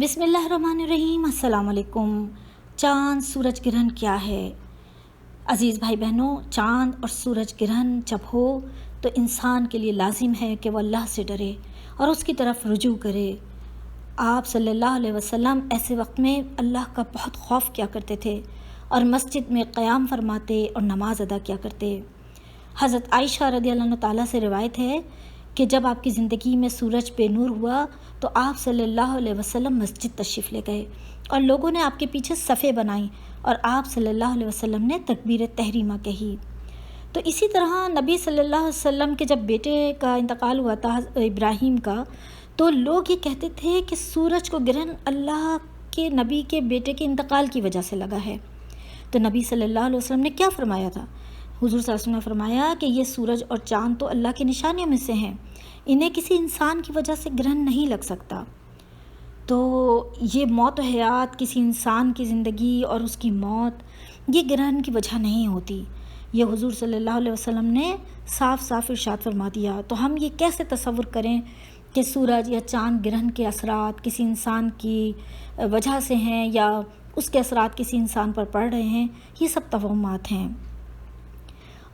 بسم اللہ الرحمن الرحیم۔ السلام علیکم۔ چاند سورج گرہن کیا ہے؟ عزیز بھائی بہنوں، چاند اور سورج گرہن جب ہو تو انسان کے لیے لازم ہے کہ وہ اللہ سے ڈرے اور اس کی طرف رجوع کرے۔ آپ صلی اللہ علیہ وسلم ایسے وقت میں اللہ کا بہت خوف کیا کرتے تھے اور مسجد میں قیام فرماتے اور نماز ادا کیا کرتے۔ حضرت عائشہ رضی اللہ عنہ تعالیٰ سے روایت ہے کہ جب آپ کی زندگی میں سورج بے نور ہوا تو آپ صلی اللہ علیہ وسلم مسجد تشریف لے گئے اور لوگوں نے آپ کے پیچھے صفیں بنائیں اور آپ صلی اللہ علیہ وسلم نے تکبیر تحریمہ کہی۔ تو اسی طرح نبی صلی اللہ علیہ وسلم کے جب بیٹے کا انتقال ہوا تھا ابراہیم کا، تو لوگ یہ کہتے تھے کہ سورج کو گرہن اللہ کے نبی کے بیٹے کے انتقال کی وجہ سے لگا ہے۔ تو نبی صلی اللہ علیہ وسلم نے کیا فرمایا تھا؟ حضور صلی اللہ علیہ وسلم نے فرمایا کہ یہ سورج اور چاند تو اللہ کی نشانیوں میں سے ہیں، انہیں کسی انسان کی وجہ سے گرہن نہیں لگ سکتا۔ تو یہ موت و حیات، کسی انسان کی زندگی اور اس کی موت، یہ گرہن کی وجہ نہیں ہوتی۔ یہ حضور صلی اللہ علیہ وسلم نے صاف صاف ارشاد فرما دیا۔ تو ہم یہ کیسے تصور کریں کہ سورج یا چاند گرہن کے اثرات کسی انسان کی وجہ سے ہیں یا اس کے اثرات کسی انسان پر پڑ رہے ہیں؟ یہ سب توہمات ہیں۔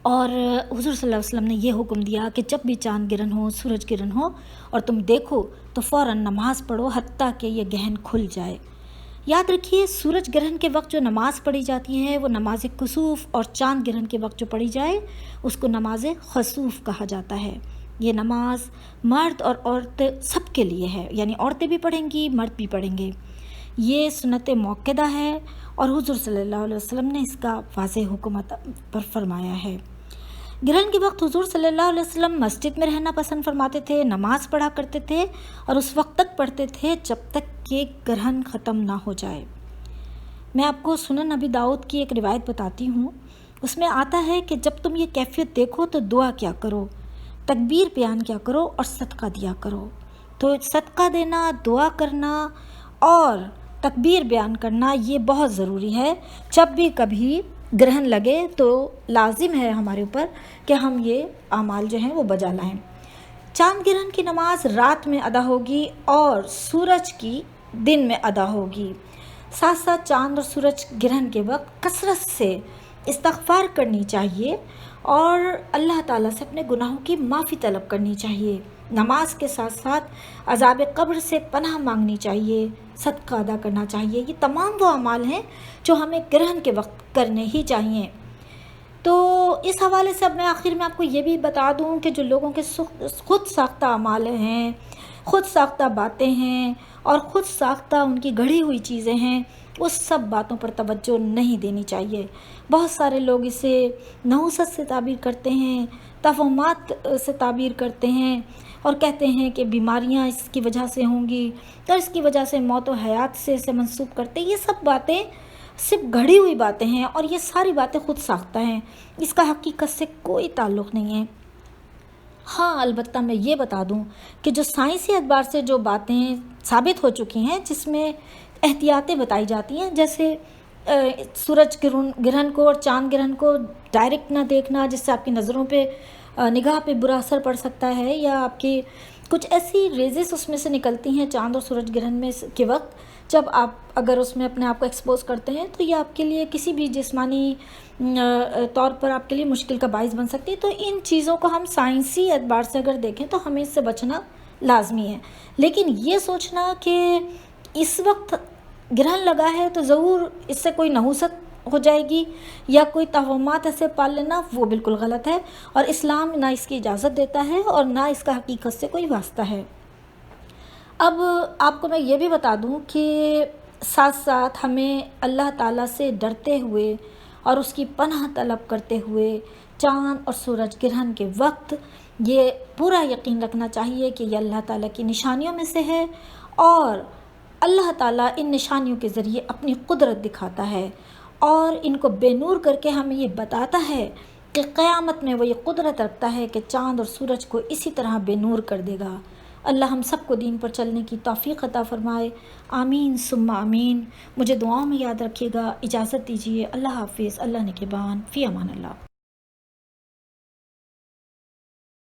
اور حضور صلی اللہ علیہ وسلم نے یہ حکم دیا کہ جب بھی چاند گرہن ہو، سورج گرہن ہو اور تم دیکھو تو فوراً نماز پڑھو حتیٰ کہ یہ گہن کھل جائے۔ یاد رکھیے، سورج گرہن کے وقت جو نماز پڑھی جاتی ہے وہ نماز کسوف، اور چاند گرہن کے وقت جو پڑھی جائے اس کو نماز خسوف کہا جاتا ہے۔ یہ نماز مرد اور عورت سب کے لیے ہے، یعنی عورتیں بھی پڑھیں گی، مرد بھی پڑھیں گے۔ یہ سنت موقدہ ہے اور حضور صلی اللہ علیہ وسلم نے اس کا واضح حکم پر فرمایا ہے۔ گرہن کے وقت حضور صلی اللہ علیہ وسلم مسجد میں رہنا پسند فرماتے تھے، نماز پڑھا کرتے تھے اور اس وقت تک پڑھتے تھے جب تک کہ گرہن ختم نہ ہو جائے۔ میں آپ کو سنن ابی داؤد کی ایک روایت بتاتی ہوں۔ اس میں آتا ہے کہ جب تم یہ کیفیت دیکھو تو دعا کیا کرو، تکبیر بیان کیا کرو اور صدقہ دیا کرو۔ تو صدقہ دینا، دعا کرنا اور تکبیر بیان کرنا یہ بہت ضروری ہے۔ جب بھی کبھی گرہن لگے تو لازم ہے ہمارے اوپر کہ ہم یہ اعمال جو ہیں وہ بجا لائیں۔ چاند گرہن کی نماز رات میں ادا ہوگی اور سورج کی دن میں ادا ہوگی۔ ساتھ ساتھ چاند اور سورج گرہن کے وقت کثرت سے استغفار کرنی چاہیے اور اللہ تعالیٰ سے اپنے گناہوں کی معافی طلب کرنی چاہیے۔ نماز کے ساتھ ساتھ عذاب قبر سے پناہ مانگنی چاہیے، صدقہ ادا کرنا چاہیے۔ یہ تمام وہ اعمال ہیں جو ہمیں گرہن کے وقت کرنے ہی چاہیے۔ تو اس حوالے سے اب میں آخر میں آپ کو یہ بھی بتا دوں کہ جو لوگوں کے خود ساختہ اعمال ہیں، خود ساختہ باتیں ہیں اور خود ساختہ ان کی گڑھی ہوئی چیزیں ہیں، اس سب باتوں پر توجہ نہیں دینی چاہیے۔ بہت سارے لوگ اسے نحوست سے تعبیر کرتے ہیں، توہمات سے تعبیر کرتے ہیں اور کہتے ہیں کہ بیماریاں اس کی وجہ سے ہوں گی اور اس کی وجہ سے موت و حیات سے اسے منسوب کرتے ہیں۔ یہ سب باتیں صرف گھڑی ہوئی باتیں ہیں اور یہ ساری باتیں خود ساختہ ہیں، اس کا حقیقت سے کوئی تعلق نہیں ہے۔ ہاں، البتہ میں یہ بتا دوں کہ جو سائنسی اعتبار سے جو باتیں ثابت ہو چکی ہیں، جس میں احتیاطیں بتائی جاتی ہیں، جیسے سورج گرہن کو اور چاند گرہن کو ڈائریکٹ نہ دیکھنا جس سے آپ کی نظروں پہ، نگاہ پہ برا اثر پڑ سکتا ہے، یا آپ کی کچھ ایسی ریزز اس میں سے نکلتی ہیں چاند اور سورج گرہن میں کے وقت، جب آپ اگر اس میں اپنے آپ کو ایکسپوز کرتے ہیں تو یہ آپ کے لیے کسی بھی جسمانی طور پر آپ کے لیے مشکل کا باعث بن سکتی ہے۔ تو ان چیزوں کو ہم سائنسی اعتبار سے اگر دیکھیں تو ہمیں اس سے بچنا لازمی ہے، لیکن یہ سوچنا کہ اس وقت گرہن لگا ہے تو ضرور اس سے کوئی نحوست ہو جائے گی یا کوئی توہمات ایسے پال لینا، وہ بالکل غلط ہے اور اسلام نہ اس کی اجازت دیتا ہے اور نہ اس کا حقیقت سے کوئی واسطہ ہے۔ اب آپ کو میں یہ بھی بتا دوں کہ ساتھ ساتھ ہمیں اللہ تعالیٰ سے ڈرتے ہوئے اور اس کی پناہ طلب کرتے ہوئے چاند اور سورج گرہن کے وقت یہ پورا یقین رکھنا چاہیے کہ یہ اللہ تعالیٰ کی نشانیوں میں سے ہے اور اللہ تعالیٰ ان نشانیوں کے ذریعے اپنی قدرت دکھاتا ہے اور ان کو بے نور کر کے ہمیں یہ بتاتا ہے کہ قیامت میں وہ یہ قدرت رکھتا ہے کہ چاند اور سورج کو اسی طرح بے نور کر دے گا۔ اللہ ہم سب کو دین پر چلنے کی توفیق عطا فرمائے، آمین ثم آمین۔ مجھے دعاؤں میں یاد رکھیے گا۔ اجازت دیجیے، اللہ حافظ، اللہ نگہبان، فی امان اللہ۔